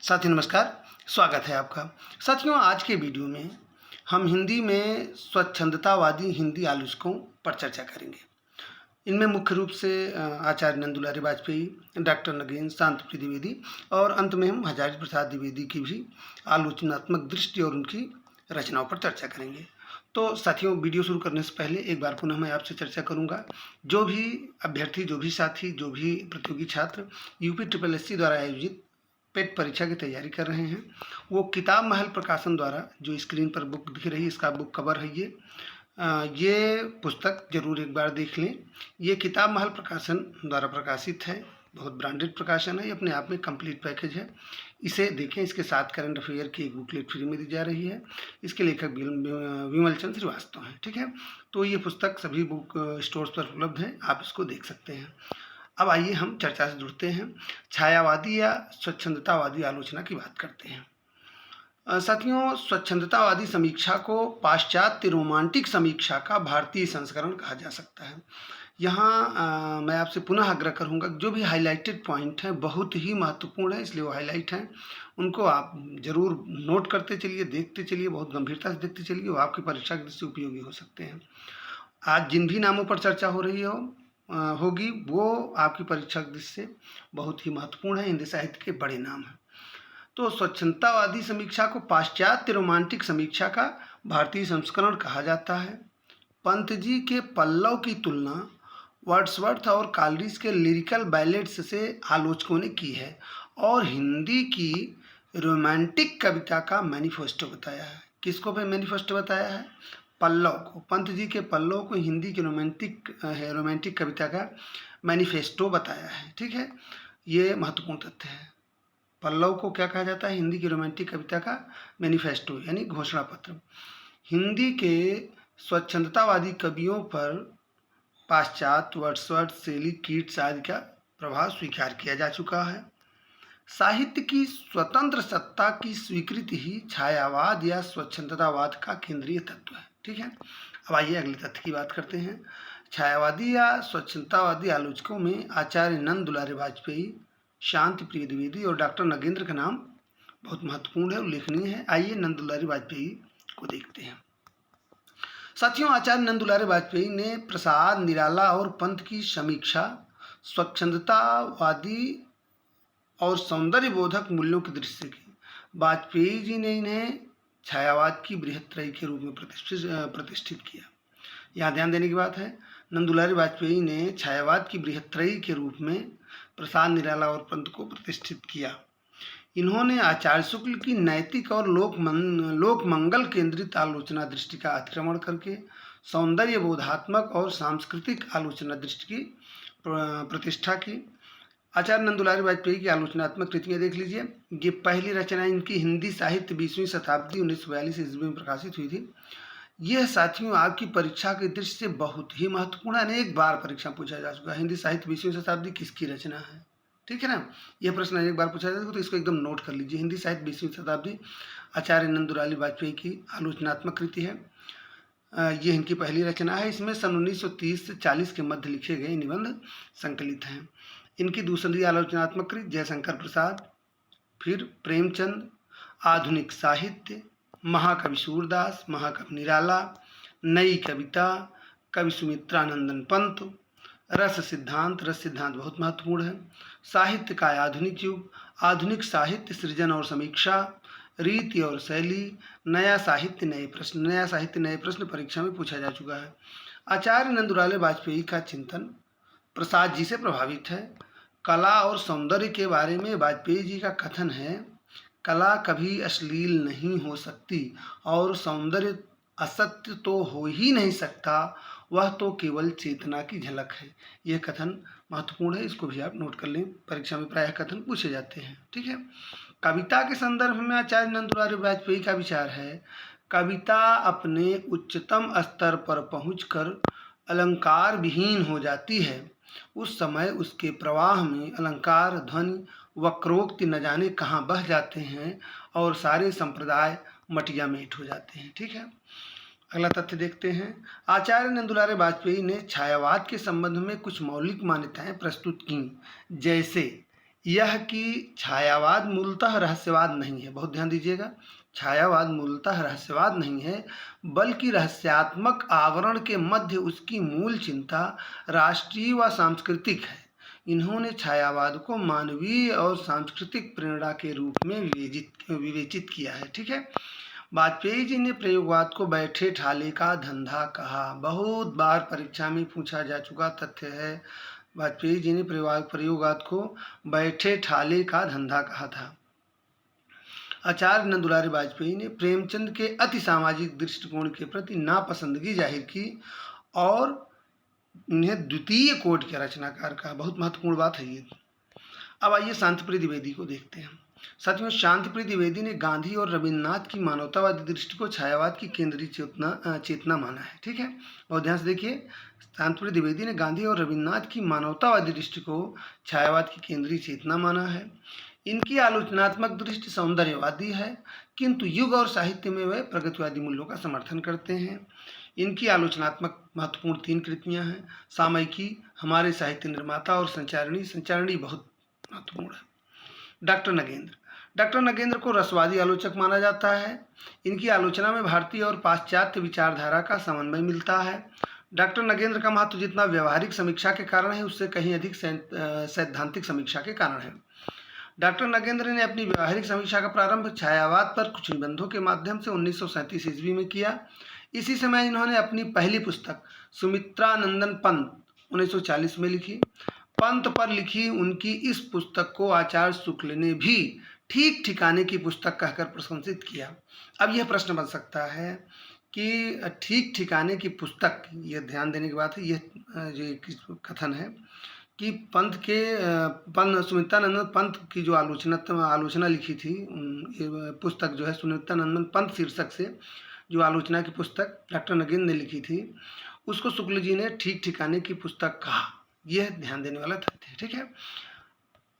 साथियों नमस्कार, स्वागत है आपका। साथियों आज के वीडियो में हम हिंदी में स्वच्छंदतावादी हिंदी आलोचकों पर चर्चा करेंगे। इनमें मुख्य रूप से आचार्य नंद दुलारी वाजपेयी, डॉक्टर नगेन, शांतिप्रिय द्विवेदी और अंत में हम हजारी प्रसाद द्विवेदी की भी आलोचनात्मक दृष्टि और उनकी रचनाओं पर चर्चा करेंगे। तो साथियों वीडियो शुरू करने से पहले एक बार पुनः मैं आपसे चर्चा करूंगा। जो भी अभ्यर्थी, जो भी साथी, जो भी प्रतियोगी छात्र यूपी SSSC द्वारा आयोजित पेट परीक्षा की तैयारी कर रहे हैं, वो किताब महल प्रकाशन द्वारा जो स्क्रीन पर बुक दिख रही है, इसका बुक कवर है ये पुस्तक जरूर एक बार देख लें। ये किताब महल प्रकाशन द्वारा प्रकाशित है, बहुत ब्रांडेड प्रकाशन है, ये अपने आप में कंप्लीट पैकेज है। इसे देखें। इसके साथ करंट अफेयर की एक बुकलेट फ्री में दी जा रही है। इसके लेखक विमल चंद्र श्रीवास्तव हैं। ठीक है, तो ये पुस्तक सभी बुक स्टोर्स पर उपलब्ध है, आप इसको देख सकते हैं। अब आइए हम चर्चा से जुड़ते हैं। छायावादी या स्वच्छंदतावादी आलोचना की बात करते हैं। साथियों, स्वच्छंदतावादी समीक्षा को पाश्चात्य रोमांटिक समीक्षा का भारतीय संस्करण कहा जा सकता है। यहाँ मैं आपसे पुनः आग्रह करूँगा, जो भी हाईलाइटेड पॉइंट हैं बहुत ही महत्वपूर्ण है, इसलिए वो हाईलाइट हैं, उनको आप जरूर नोट करते चलिए, देखते चलिए, बहुत गंभीरता से देखते चलिए, वो आपकी परीक्षा की दृष्टि से उपयोगी हो सकते हैं। आज जिन भी नामों पर चर्चा हो रही होगी वो आपकी परीक्षा की दृष्टि से बहुत ही महत्वपूर्ण है, हिंदी साहित्य के बड़े नाम हैं। तो स्वच्छंदतावादी समीक्षा को पाश्चात्य रोमांटिक समीक्षा का भारतीय संस्करण कहा जाता है। पंत जी के पल्लव की तुलना वर्ड्सवर्थ और कालरीज के लिरिकल बैलेड्स से आलोचकों ने की है और हिंदी की रोमांटिक कविता का मैनिफेस्टो बताया है। किसको पे मैनिफेस्टो बताया है? पल्लव को। पंत जी के पल्लव को हिंदी की रोमांटिक कविता का मैनिफेस्टो बताया है। ठीक है, ये महत्वपूर्ण तथ्य है। पल्लव को क्या कहा जाता है? हिंदी की रोमांटिक कविता का मैनिफेस्टो यानी घोषणा पत्र। हिंदी के स्वच्छंदतावादी कवियों पर पाश्चात्य वर्ड्सवर्थ, शेली, कीट्स आदि का प्रभाव स्वीकार किया जा चुका है। साहित्य की स्वतंत्र सत्ता की स्वीकृति ही छायावाद या स्वच्छंदतावाद का केंद्रीय तत्व है। ठीक है, अब आइए अगले तथ्य की बात करते हैं। छायावादी या स्वच्छंदतावादी आलोचकों में आचार्य नंद दुलारी वाजपेयी, शांतिप्रिय द्विवेदी और डॉक्टर नगेंद्र का नाम बहुत महत्वपूर्ण है, उल्लेखनीय है। आइए नंद दुलारी वाजपेयी को देखते हैं। साथियों, आचार्य नंद दुलारी वाजपेयी ने प्रसाद, निराला और पंत की समीक्षा स्वच्छंदतावादी और सौंदर्य बोधक मूल्यों की दृष्टि से की। वाजपेयी जी ने इन्हें छायावाद की बृहत्त्रयी के रूप में प्रतिष्ठित किया। यहाँ ध्यान देने की बात है, नंद दुलारी वाजपेयी ने छायावाद की बृहत्त्रयी के रूप में प्रसाद, निराला और पंत को प्रतिष्ठित किया। इन्होंने आचार्य शुक्ल की नैतिक और लोक मंगल केंद्रित आलोचना दृष्टि का अतिक्रमण करके सौंदर्य बोधात्मक और सांस्कृतिक आलोचना दृष्टि की प्रतिष्ठा की। आचार्य नंद दुलारी वाजपेयी की आलोचनात्मक कृतियाँ देख लीजिए। ये पहली रचना इनकी हिंदी साहित्य 20वीं शताब्दी 1942 ईस्वी में प्रकाशित हुई थी। यह साथियों आपकी परीक्षा की दृष्टि से बहुत ही महत्वपूर्ण है, अनेक बार परीक्षा पूछा जा चुका है। हिंदी साहित्य 20वीं शताब्दी किसकी रचना है? ठीक है ना, यह प्रश्न एक बार पूछा जाएगा तो इसको एकदम नोट कर लीजिए। हिंदी साहित्य 20वीं शताब्दी आचार्य नंद दुलारी वाजपेयी की आलोचनात्मक कृति है। ये इनकी पहली रचना है। इसमें सन 1930 से 40 के मध्य लिखे गए निबंध संकलित हैं। इनकी दूसरी आलोचनात्मक कृति जयशंकर प्रसाद, फिर प्रेमचंद, आधुनिक साहित्य, महाकवि सूरदास, महाकवि निराला, नई कविता, कवि सुमित्रानंदन पंत, रस सिद्धांत बहुत महत्वपूर्ण है, साहित्य का आधुनिक युग, आधुनिक साहित्य सृजन और समीक्षा, रीति और शैली, नया साहित्य नए प्रश्न परीक्षा में पूछा जा चुका है। आचार्य नंद दुलारी वाजपेयी का चिंतन प्रसाद जी से प्रभावित है। कला और सौंदर्य के बारे में वाजपेयी जी का कथन है, कला कभी अश्लील नहीं हो सकती और सौंदर्य असत्य तो हो ही नहीं सकता, वह तो केवल चेतना की झलक है। यह कथन महत्वपूर्ण है, इसको भी आप नोट कर लें, परीक्षा में प्रायः कथन पूछे जाते हैं। ठीक है, कविता के संदर्भ में आचार्य नंद दुलारी वाजपेयी का विचार है, कविता अपने उच्चतम स्तर पर पहुंचकर अलंकार विहीन हो जाती है। उस समय उसके प्रवाह में अलंकार, ध्वनि, वक्रोक्ति न जाने कहाँ बह जाते हैं और सारे संप्रदाय मटिया मेट हो जाते हैं। ठीक है, अगला तथ्य देखते हैं। आचार्य नंद दुलारी वाजपेयी ने छायावाद के संबंध में कुछ मौलिक मान्यताएं प्रस्तुत की, जैसे यह कि छायावाद मूलतः रहस्यवाद नहीं है, बहुत ध्यान दीजिएगा, छायावाद मूलतः रहस्यवाद नहीं है, बल्कि रहस्यात्मक आवरण के मध्य उसकी मूल चिंता राष्ट्रीय व सांस्कृतिक है। इन्होंने छायावाद को मानवीय और सांस्कृतिक प्रेरणा के रूप में विवेचित किया है। ठीक है। वाजपेयी जी ने प्रयोगवाद को बैठे ठाले का धंधा कहा। बहुत बार परीक्षा में पूछा जा चुका तथ्य है। वाजपेयी जी ने प्रयोगवाद को बैठे ठाले का धंधा कहा था। आचार्य नंदुलारी वाजपेयी ने प्रेमचंद के अति सामाजिक दृष्टिकोण के प्रति नापसंदगी जाहिर की और उन्हें द्वितीय कोट के रचनाकार कहा। बहुत महत्वपूर्ण बात है ये। अब आइए शांतिप्रिय द्विवेदी को देखते हैं। साथियों, शांतिप्रिय द्विवेदी ने गांधी और रविन्द्रनाथ की मानवतावादी दृष्टि को छायावाद की केंद्रीय चेतना माना है। ठीक है, और ध्यान से देखिए, शांतिप्रिय द्विवेदी ने गांधी और रविन्द्रनाथ की मानवतावादी दृष्टि को छायावाद की केंद्रीय चेतना माना है। इनकी आलोचनात्मक दृष्टि सौंदर्यवादी है, किंतु युग और साहित्य में वे प्रगतिवादी मूल्यों का समर्थन करते हैं। इनकी आलोचनात्मक महत्वपूर्ण 3 कृतियां हैं। सामयिकी, हमारे साहित्य निर्माता और संचारणी बहुत महत्वपूर्ण है। डॉक्टर नगेंद्र को रसवादी आलोचक माना जाता है। इनकी आलोचना में भारतीय और पाश्चात्य विचारधारा का समन्वय मिलता है। डॉक्टर नगेंद्र का महत्व जितना व्यवहारिक समीक्षा के कारण है, उससे कहीं अधिक सैद्धांतिक समीक्षा के कारण है। डॉक्टर नगेंद्र ने अपनी व्यवहारिक समीक्षा का प्रारंभ छायावाद पर कुछ निबंधों के माध्यम से 1937 ईस्वी में किया। इसी समय इन्होंने अपनी पहली पुस्तक सुमित्रानंदन पंत 1940 में लिखी। पंत पर लिखी उनकी इस पुस्तक को आचार्य शुक्ल ने भी ठीक ठिकाने की पुस्तक कहकर प्रशंसित किया। अब यह प्रश्न बन सकता है कि ठीक ठिकाने की पुस्तक, यह ध्यान देने की बात है, यह कथन है कि सुमित्रानंदन पंत की जो आलोचना लिखी थी, ये पुस्तक जो है सुमित्रानंदन पंत शीर्षक से जो आलोचना की पुस्तक डॉक्टर नगेंद्र ने लिखी थी, उसको शुक्ल जी ने ठीक ठिकाने की पुस्तक कहा। यह ध्यान देने वाला तथ्य है। ठीक है।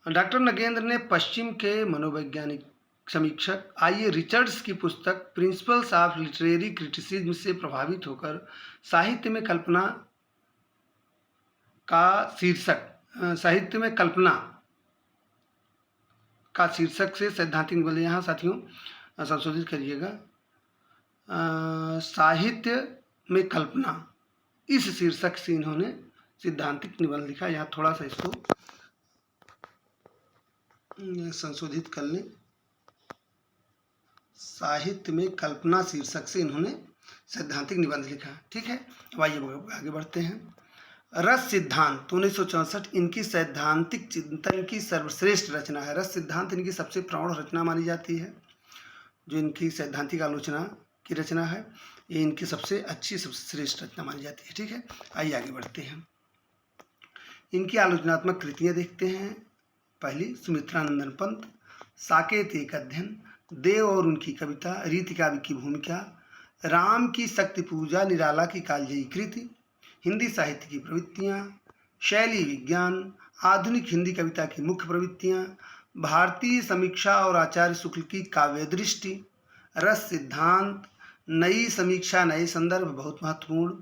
डॉक्टर नगेंद्र ने पश्चिम के मनोवैज्ञानिक समीक्षक आई रिचर्ड्स की पुस्तक प्रिंसिपल्स ऑफ लिटरेरी क्रिटिसिज्म से प्रभावित होकर साहित्य में कल्पना का शीर्षक से सैद्धांतिक निबंध, यहाँ साथियों संशोधित करिएगा, साहित्य में कल्पना, इस शीर्षक से इन्होंने सिद्धांतिक निबंध लिखा। यहाँ थोड़ा सा इसको संशोधित कर लें, साहित्य में कल्पना शीर्षक से इन्होंने सैद्धांतिक निबंध लिखा। ठीक है। अब आइए आगे बढ़ते हैं। रस सिद्धांत 1964 इनकी सैद्धांतिक चिंतन की सर्वश्रेष्ठ रचना है। रस सिद्धांत इनकी सबसे प्रौढ़ रचना मानी जाती है। जो इनकी सैद्धांतिक आलोचना की रचना है, ये इनकी सबसे अच्छी, सबसे श्रेष्ठ रचना मानी जाती है। ठीक है। आइए आगे बढ़ते हैं। इनकी आलोचनात्मक कृतियाँ देखते हैं। पहली सुमित्रानंदन पंत, साकेत एक अध्ययन, देव और उनकी कविता, रीति काव्य की भूमिका, राम की शक्ति पूजा, निराला की कालजयी कृति, हिंदी साहित्य की प्रवृत्तियाँ, शैली विज्ञान, आधुनिक हिंदी कविता की मुख्य प्रवृत्तियाँ, भारतीय समीक्षा और आचार्य शुक्ल की काव्य दृष्टि, रस सिद्धांत, नई समीक्षा, नए संदर्भ, बहुत महत्वपूर्ण,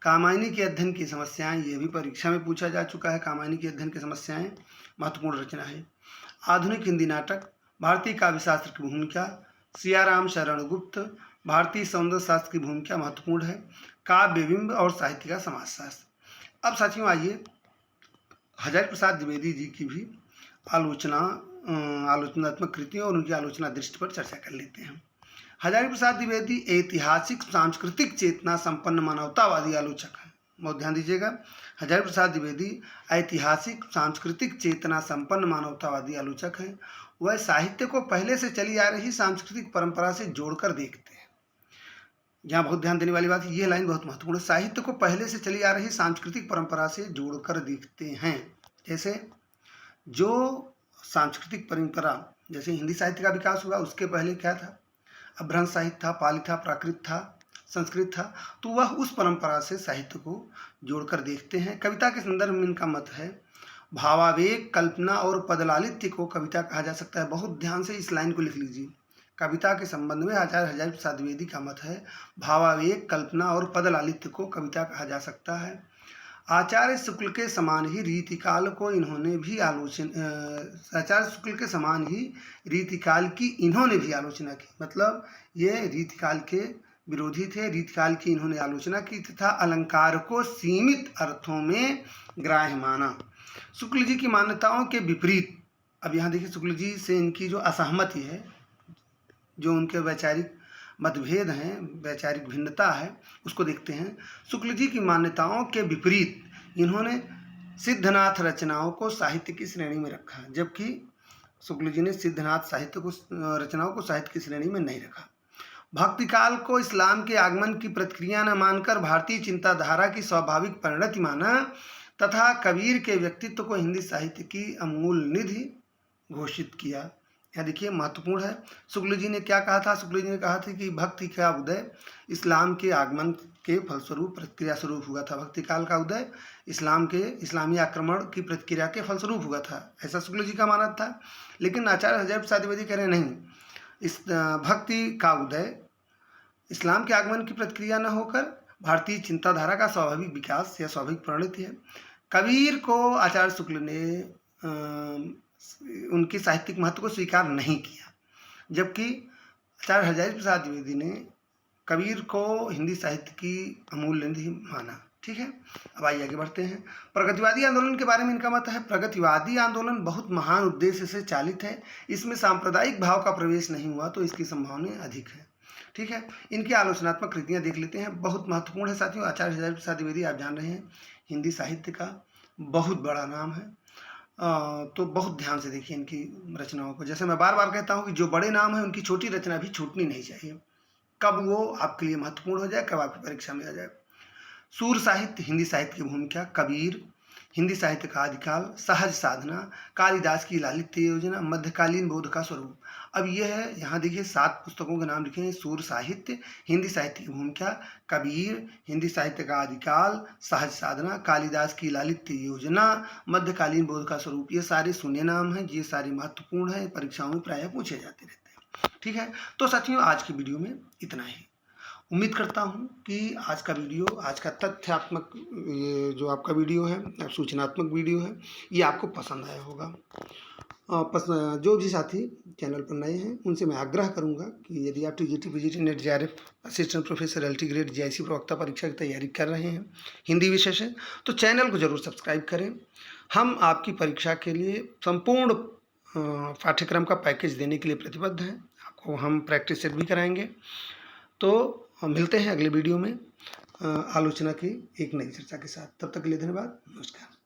कामायनी के अध्ययन की समस्याएं, ये भी परीक्षा में पूछा जा चुका है। कामायनी के अध्ययन की समस्याएं महत्वपूर्ण रचना है। आधुनिक हिंदी नाटक, भारतीय काव्य शास्त्र की भूमिका, सियाराम शरण गुप्त, भारतीय सौंदर्य शास्त्र की भूमिका महत्वपूर्ण है, काव्य बिंब और साहित्य का समाजशास्त्र। अब साथियों आइए हजारी प्रसाद द्विवेदी जी की भी आलोचनात्मक कृतियों और उनकी आलोचना दृष्टि पर चर्चा कर लेते हैं। हजारी प्रसाद द्विवेदी ऐतिहासिक सांस्कृतिक चेतना संपन्न मानवतावादी आलोचक हैं। बहुत ध्यान दीजिएगा, हजारी प्रसाद द्विवेदी ऐतिहासिक सांस्कृतिक चेतना संपन्न मानवतावादी आलोचक हैं। वह साहित्य को पहले से चली आ रही सांस्कृतिक परंपरा से जोड़कर देखते हैं। यहाँ बहुत ध्यान देने वाली बात, यह लाइन बहुत महत्वपूर्ण है। साहित्य को पहले से चली आ रही सांस्कृतिक परंपरा से जोड़कर देखते हैं। जैसे जो सांस्कृतिक परंपरा, जैसे हिंदी साहित्य का विकास हुआ, उसके पहले क्या था? अपभ्रंश साहित्य था, पाली था, प्राकृत था, संस्कृत था। तो वह उस परंपरा से साहित्य को जोड़कर देखते हैं। कविता के संदर्भ में इनका मत है भावावेग, कल्पना और पदलालित्य को कविता कहा जा सकता है। बहुत ध्यान से इस लाइन को लिख लीजिए। कविता के संबंध में आचार्य हजारी प्रसाद द्विवेदी का मत है भावावेग, कल्पना और पदलालित्य को कविता कहा जा सकता है। आचार्य शुक्ल के समान ही रीतिकाल को इन्होंने भी आचार्य शुक्ल के समान ही रीतिकाल की इन्होंने भी आलोचना की। मतलब ये रीतिकाल के विरोधी थे, रीतिकाल की इन्होंने आलोचना की तथा अलंकार को सीमित अर्थों में ग्राह्य माना। शुक्ल जी की मान्यताओं के विपरीत, अब यहाँ देखिए शुक्ल जी से इनकी जो असहमति है, जो उनके वैचारिक मतभेद हैं, वैचारिक भिन्नता है, उसको देखते हैं। शुक्ल जी की मान्यताओं के विपरीत इन्होंने सिद्धनाथ रचनाओं को साहित्य की श्रेणी में रखा, जबकि शुक्ल जी ने सिद्धनाथ साहित्य को रचनाओं को साहित्य की श्रेणी में नहीं रखा। भक्तिकाल को इस्लाम के आगमन की प्रतिक्रिया न मानकर भारतीय चिंताधारा की स्वाभाविक परिणति माना तथा कबीर के व्यक्तित्व को हिंदी साहित्य की अमूल निधि घोषित किया। यह देखिए महत्वपूर्ण है। शुक्ल जी ने क्या कहा था? शुक्ल जी ने कहा था कि भक्ति का उदय इस्लाम के आगमन के फलस्वरूप प्रतिक्रिया स्वरूप हुआ था। भक्ति काल का उदय इस्लामी आक्रमण की प्रतिक्रिया के फलस्वरूप हुआ था, ऐसा शुक्ल जी का मानना था। लेकिन आचार्य हज़रत प्रसाद द्विवेदी कह रहे नहीं, इस भक्ति का उदय इस्लाम के आगमन की प्रतिक्रिया न होकर भारतीय चिंताधारा का स्वाभाविक विकास या स्वाभाविक परिणति है। कबीर को आचार्य शुक्ल ने उनके साहित्यिक महत्व को स्वीकार नहीं किया, जबकि आचार्य हज़रत प्रसाद द्विवेदी ने कबीर को हिंदी साहित्य की अमूल्य निधि माना। ठीक है, अब आइए आगे बढ़ते हैं। प्रगतिवादी आंदोलन के बारे में इनका मत है, प्रगतिवादी आंदोलन बहुत महान उद्देश्य से चालित है, इसमें सांप्रदायिक भाव का प्रवेश नहीं हुआ तो इसकी संभावना अधिक है। ठीक है, इनकी आलोचनात्मक कृतियाँ देख लेते हैं, बहुत महत्वपूर्ण है साथियों। आचार्य हज़रत प्रसाद द्विवेदी आप जान रहे हैं हिंदी साहित्य का बहुत बड़ा नाम है, तो बहुत ध्यान से देखिए इनकी रचनाओं को। जैसे मैं बार बार कहता हूँ कि जो बड़े नाम हैं उनकी छोटी रचना भी छूटनी नहीं चाहिए, कब वो आपके लिए महत्वपूर्ण हो जाए, कब आपकी परीक्षा में आ जाए। सूर साहित्य हिंदी साहित्य की भूमिका, कबीर हिंदी साहित्य का आदिकाल, सहज साधना, कालिदास की लालित्य योजना, मध्यकालीन बोध का स्वरूप। अब यह है, यहाँ देखिए 7 पुस्तकों के नाम लिखे हैं। सूर साहित्य हिंदी साहित्य की भूमिका, कबीर हिंदी साहित्य का आदिकाल, सहज साधना, कालिदास की लालित्य योजना, मध्यकालीन बोध का स्वरूप। ये सारे सुने नाम हैं, ये सारे महत्वपूर्ण हैं, परीक्षाओं में प्रायः पूछे जाते रहते हैं। ठीक है, तो साथियों आज की वीडियो में इतना ही। उम्मीद करता हूँ कि आज का वीडियो, आज का तथ्यात्मक ये जो आपका वीडियो है, सूचनात्मक वीडियो है, ये आपको पसंद आया होगा। जो भी साथी चैनल पर नए हैं उनसे मैं आग्रह करूंगा कि यदि आप TGT, PGT, net, JRF, assistant professor, LT grade, GIC प्रवक्ता परीक्षा की तैयारी कर रहे हैं हिंदी विषय से, तो चैनल को ज़रूर सब्सक्राइब करें। हम आपकी परीक्षा के लिए संपूर्ण पाठ्यक्रम का पैकेज देने के लिए प्रतिबद्ध हैं। आपको हम प्रैक्टिस सेट भी कराएंगे। तो हम मिलते हैं अगले वीडियो में आलोचना की एक नई चर्चा के साथ। तब तक के लिए धन्यवाद, नमस्कार।